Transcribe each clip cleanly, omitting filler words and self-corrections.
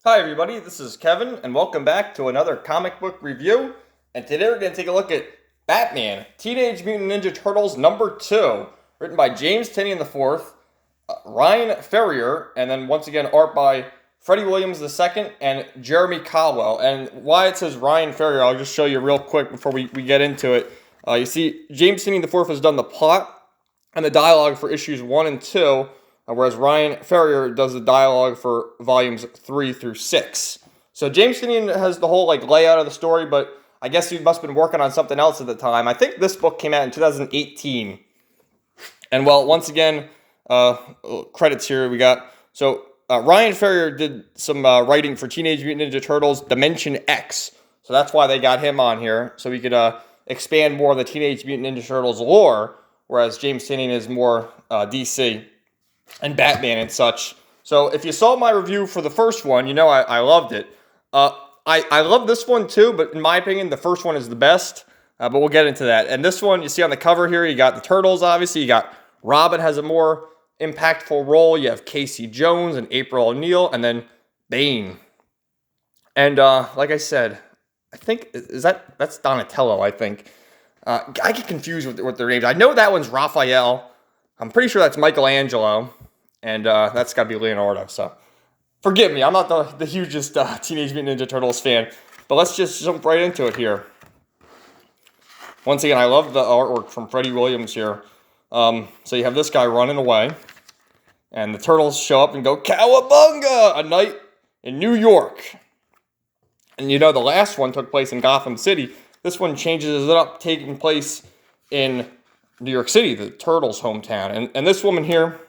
Hi everybody, this is Kevin, and welcome back to another comic book review. And today we're going to take a look at Batman, Teenage Mutant Ninja Turtles #2, written by James Tynion IV, Ryan Ferrier, and then once again art by Freddie Williams II and Jeremy Caldwell. And why it says Ryan Ferrier, I'll just show you real quick before we get into it. You see, James Tynion IV has done the plot and the dialogue for issues 1 and 2, whereas Ryan Ferrier does the dialogue for volumes 3 through 6. So James Tynion has the whole layout of the story, but I guess he must have been working on something else at the time. I think this book came out in 2018. And well, once again, credits here we got. So Ryan Ferrier did some writing for Teenage Mutant Ninja Turtles Dimension X. So that's why they got him on here, so we could expand more of the Teenage Mutant Ninja Turtles lore, whereas James Tynion is more DC and Batman and such. So if you saw my review for the first one, you know I loved it. I love this one too, but in my opinion, the first one is the best. But we'll get into that. And this one, you see on the cover here, you got the Turtles, obviously. You got Robin has a more impactful role. You have Casey Jones and April O'Neil, and then Bane. And like I said, I think, that's Donatello, I think. I get confused with their names. I know that one's Raphael. I'm pretty sure that's Michelangelo, and that's got to be Leonardo. So, forgive me, I'm not the hugest Teenage Mutant Ninja Turtles fan, but let's just jump right into it here. Once again, I love the artwork from Freddie Williams here. So you have this guy running away, and the Turtles show up and go, "Cowabunga!" A night in New York. And you know, the last one took place in Gotham City. This one changes it up, taking place in New York City, the Turtles' hometown. And this woman here,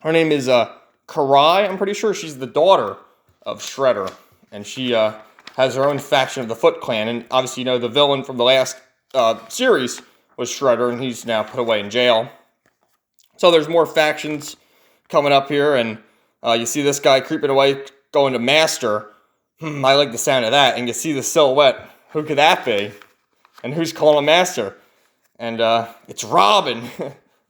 her name is Karai. I'm pretty sure she's the daughter of Shredder. And she has her own faction of the Foot Clan. And obviously, you know, the villain from the last series was Shredder, and he's now put away in jail. So there's more factions coming up here. And you see this guy creeping away, going to Master. I like the sound of that. And you see the silhouette. Who could that be? And who's calling him Master? And it's Robin.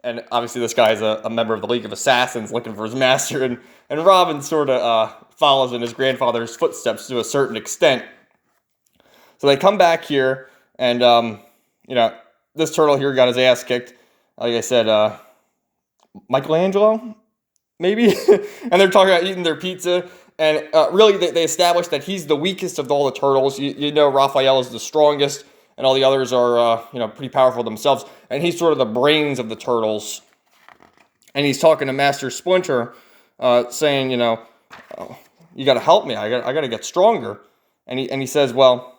And obviously this guy is a member of the League of Assassins looking for his master. And Robin sort of follows in his grandfather's footsteps to a certain extent. So they come back here, and, you know, this turtle here got his ass kicked. Like I said, Michelangelo, maybe? And they're talking about eating their pizza. And really, they established that he's the weakest of all the turtles. You know, Raphael is the strongest, and all the others are, pretty powerful themselves. And he's sort of the brains of the Turtles. And he's talking to Master Splinter, saying, you got to help me. I got to get stronger. And he says, well,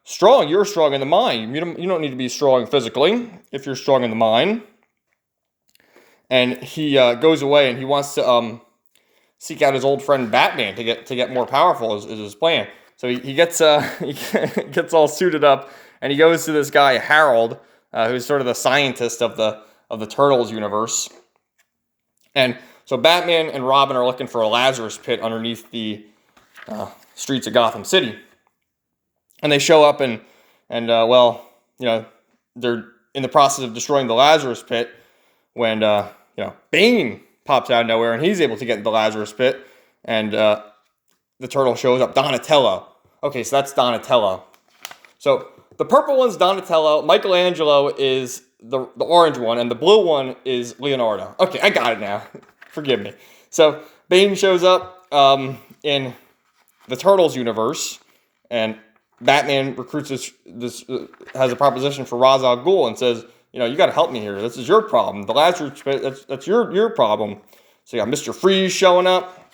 strong. You're strong in the mind. You don't need to be strong physically if you're strong in the mind. And he goes away, and he wants to seek out his old friend Batman to get more powerful. Is his plan. So he gets he gets all suited up. And he goes to this guy, Harold, who's sort of the scientist of the Turtles universe. And so Batman and Robin are looking for a Lazarus pit underneath the streets of Gotham City. And they show up and they're in the process of destroying the Lazarus pit when, Bane pops out of nowhere and he's able to get into the Lazarus pit. And the turtle shows up, Donatello. Okay, so that's Donatello. So the purple one's Donatello, Michelangelo is the orange one, and the blue one is Leonardo. Okay, I got it now. Forgive me. So Bane shows up in the Turtles universe, and Batman recruits this has a proposition for Ra's al Ghul and says, you got to help me here. This is your problem. The Lazarus pit, that's your problem. So you got Mr. Freeze showing up.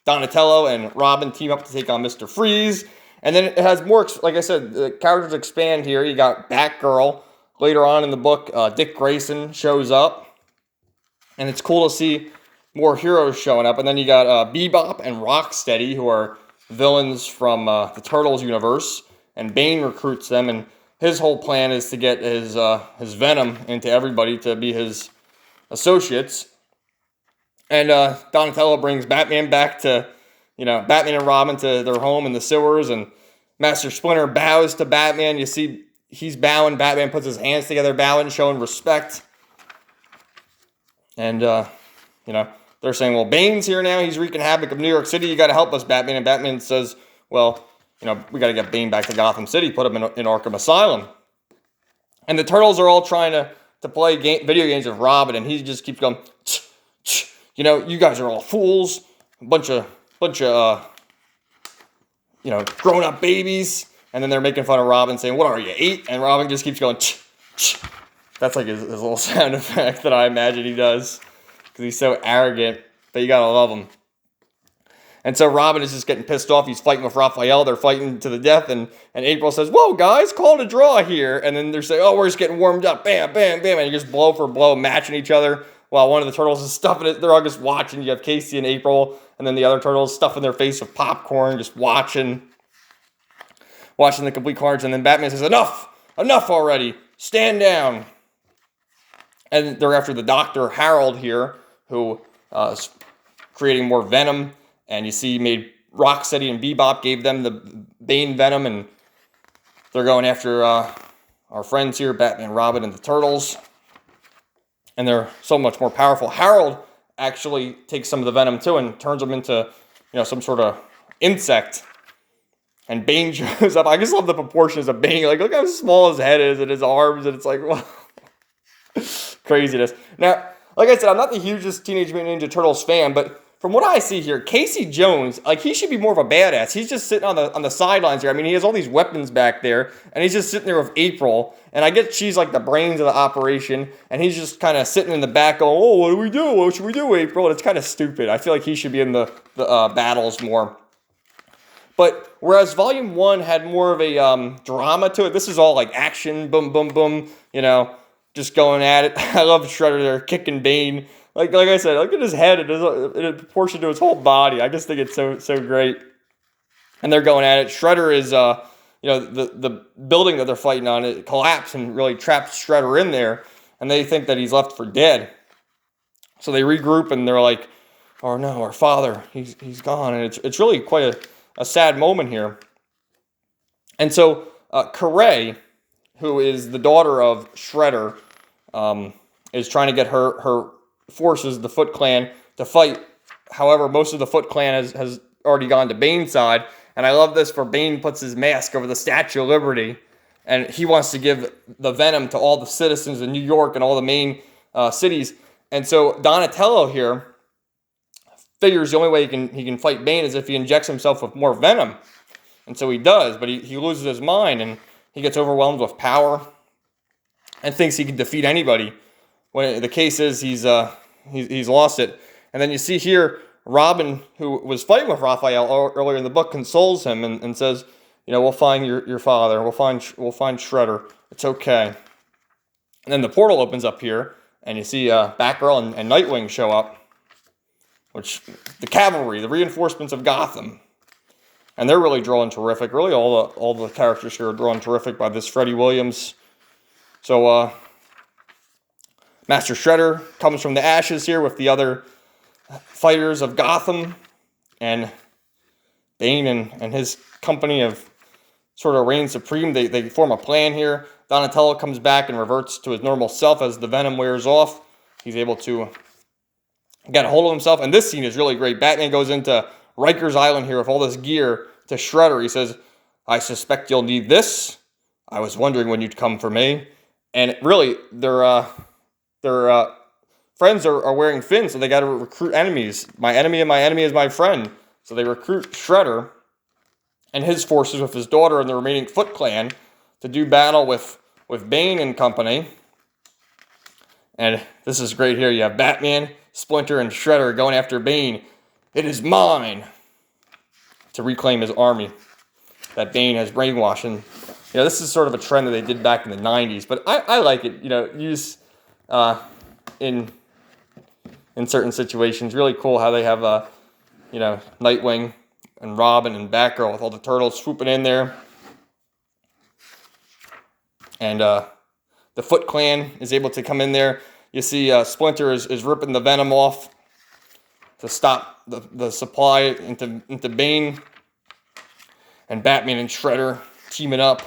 Donatello and Robin team up to take on Mr. Freeze. And then it has more, like I said, the characters expand here. You got Batgirl. Later on in the book, Dick Grayson shows up. And it's cool to see more heroes showing up. And then you got Bebop and Rocksteady, who are villains from the Turtles universe. And Bane recruits them. And his whole plan is to get his venom into everybody to be his associates. And Donatello brings Batman back to... Batman and Robin to their home in the sewers, and Master Splinter bows to Batman. You see he's bowing. Batman puts his hands together, bowing, showing respect. And, they're saying, well, Bane's here now. He's wreaking havoc of New York City. You got to help us, Batman. And Batman says, well, we got to get Bane back to Gotham City, put him in Arkham Asylum. And the Turtles are all trying to play video games with Robin, and he just keeps going, you guys are all fools, a bunch of grown-up babies. And then they're making fun of Robin, saying, what are you, 8? And Robin just keeps going, That's like his little sound effect that I imagine he does, because he's so arrogant, but you gotta love him. And so Robin is just getting pissed off. He's fighting with Raphael. They're fighting to the death. And April says, whoa, guys, call it a draw here. And then they're saying, oh, we're just getting warmed up. Bam, bam, bam. And you just blow for blow, matching each other while one of the turtles is stuffing it. They're all just watching. You have Casey and April. And then the other turtles stuffing their face with popcorn, just watching the complete carnage. And then Batman says, enough already. Stand down. And they're after the Dr. Harold here, who is creating more venom. And you see, he made Rocksteady and Bebop, gave them the Bane venom, and they're going after our friends here, Batman, Robin, and the Turtles. And they're so much more powerful. Harold actually takes some of the venom too and turns them into, some sort of insect. And Bane shows up. I just love the proportions of Bane. Like, look how small his head is and his arms, and it's like, wow. Craziness. Now, like I said, I'm not the hugest Teenage Mutant Ninja Turtles fan, but from what I see here, Casey Jones, like, he should be more of a badass. He's just sitting on the sidelines here. I mean, he has all these weapons back there, and he's just sitting there with April. And I get she's like the brains of the operation, and he's just kind of sitting in the back going, oh, what do we do? What should we do, April? And it's kind of stupid. I feel like he should be in the battles more. But whereas Volume 1 had more of a drama to it, this is all like action, boom, boom, boom, just going at it. I love Shredder there, kicking Bane. Like I said, look at his head in proportion to his whole body. I just think it's so great. And they're going at it. Shredder is, the building that they're fighting on, it collapsed and really trapped Shredder in there. And they think that he's left for dead. So they regroup and they're like, oh no, our father, he's gone. And it's really quite a sad moment here. And so Corey, who is the daughter of Shredder, is trying to get her forces, the Foot Clan, to fight. However, most of the Foot Clan has already gone to Bane's side. And I love this, for Bane puts his mask over the Statue of Liberty, and he wants to give the venom to all the citizens of New York and all the main cities. And so Donatello here figures the only way he can fight Bane is if he injects himself with more venom. And so he does, but he loses his mind, and he gets overwhelmed with power and thinks he can defeat anybody. When the case is he's lost it. And then you see here, Robin, who was fighting with Raphael earlier in the book, consoles him and says, we'll find your father. We'll find Shredder. It's okay. And then the portal opens up here, and you see Batgirl and Nightwing show up, which the cavalry, the reinforcements of Gotham. And they're really drawing terrific. Really, all the characters here are drawing terrific by this Freddie Williams. So, Master Shredder comes from the ashes here with the other fighters of Gotham, and Bane and his company have sort of reigned supreme. They form a plan here. Donatello comes back and reverts to his normal self as the venom wears off. He's able to get a hold of himself, and this scene is really great. Batman goes into Rikers Island here with all this gear to Shredder. He says, I suspect you'll need this. I was wondering when you'd come for me. And really, their friends are wearing fins, so they got to recruit enemies. My enemy and my enemy is my friend. So they recruit Shredder and his forces with his daughter and the remaining Foot Clan to do battle with Bane and company. And this is great here. You have Batman, Splinter, and Shredder going after Bane. It is mine, to reclaim his army that Bane has brainwashed. And this is sort of a trend that they did back in the 90s, but I like it. Use in certain situations. Really cool how they have Nightwing and Robin and Batgirl with all the turtles swooping in there, and the Foot Clan is able to come in there. You see Splinter is ripping the venom off to stop the supply into Bane, and Batman and Shredder teaming up.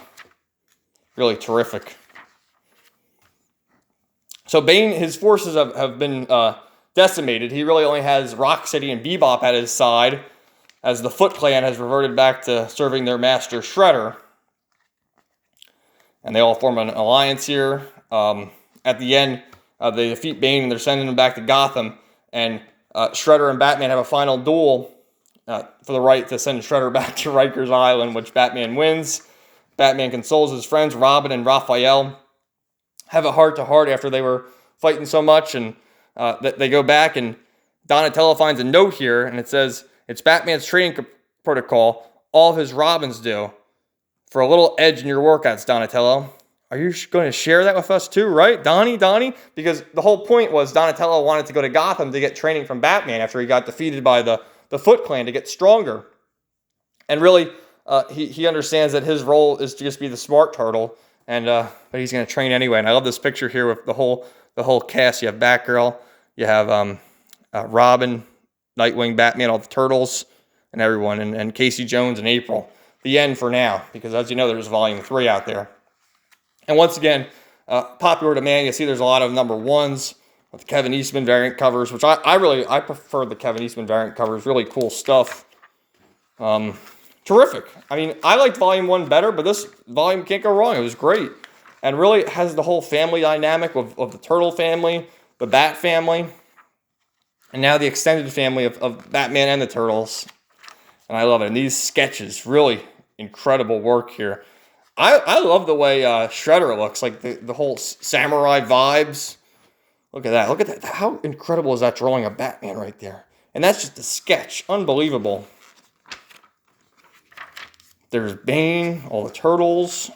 Really terrific. So Bane, his forces have been decimated. He really only has Rocksteady and Bebop at his side, as the Foot Clan has reverted back to serving their master Shredder. And they all form an alliance here. At the end, they defeat Bane and they're sending him back to Gotham. And Shredder and Batman have a final duel for the right to send Shredder back to Rikers Island, which Batman wins. Batman consoles his friends, Robin and Raphael. Have a heart-to-heart after they were fighting so much. And they go back, and Donatello finds a note here, and it says, it's Batman's training protocol. All of his Robins do. For a little edge in your workouts, Donatello. Are you going to share that with us too, right? Donnie? Because the whole point was Donatello wanted to go to Gotham to get training from Batman after he got defeated by the Foot Clan to get stronger. And really, he understands that his role is to just be the smart turtle, and but he's going to train anyway. And I love this picture here with the whole cast. You have Batgirl, you have Robin, Nightwing, Batman, all the Turtles, and everyone, and Casey Jones and April. The end for now, because as you know, there's Volume 3 out there. And once again, popular demand, you see there's a lot of number ones with Kevin Eastman variant covers, which I prefer the Kevin Eastman variant covers. Really cool stuff. Terrific. I mean, I liked Volume 1 better, but this volume can't go wrong. It was great. And really it has the whole family dynamic of the Turtle family, the Bat family, and now the extended family of Batman and the Turtles. And I love it. And these sketches, really incredible work here. I love the way Shredder looks, like the whole samurai vibes. Look at that. Look at that. How incredible is that drawing of Batman right there? And that's just a sketch. Unbelievable. There's Bane, all the Turtles.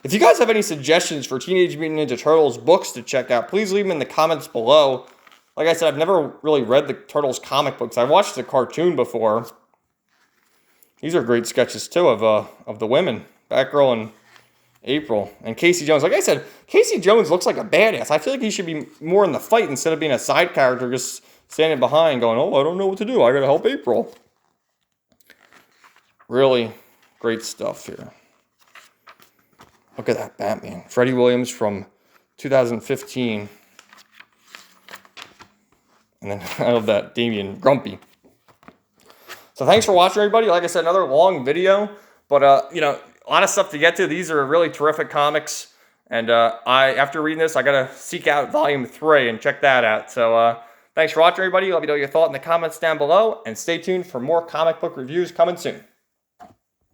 If you guys have any suggestions for Teenage Mutant Ninja Turtles books to check out, please leave them in the comments below. Like I said, I've never really read the Turtles comic books. I watched the cartoon before. These are great sketches, too, of the women. Batgirl and April. And Casey Jones. Like I said, Casey Jones looks like a badass. I feel like he should be more in the fight instead of being a side character just standing behind going, oh, I don't know what to do. I got to help April. Really great stuff here. Look at that Batman. Freddie Williams from 2015. And then I love that Damian Grumpy. So thanks for watching, everybody. Like I said, another long video, but a lot of stuff to get to. These are really terrific comics, and after reading this, I gotta seek out Volume 3 and check that out. So thanks for watching, everybody. Let me know your thought in the comments down below, and stay tuned for more comic book reviews coming soon.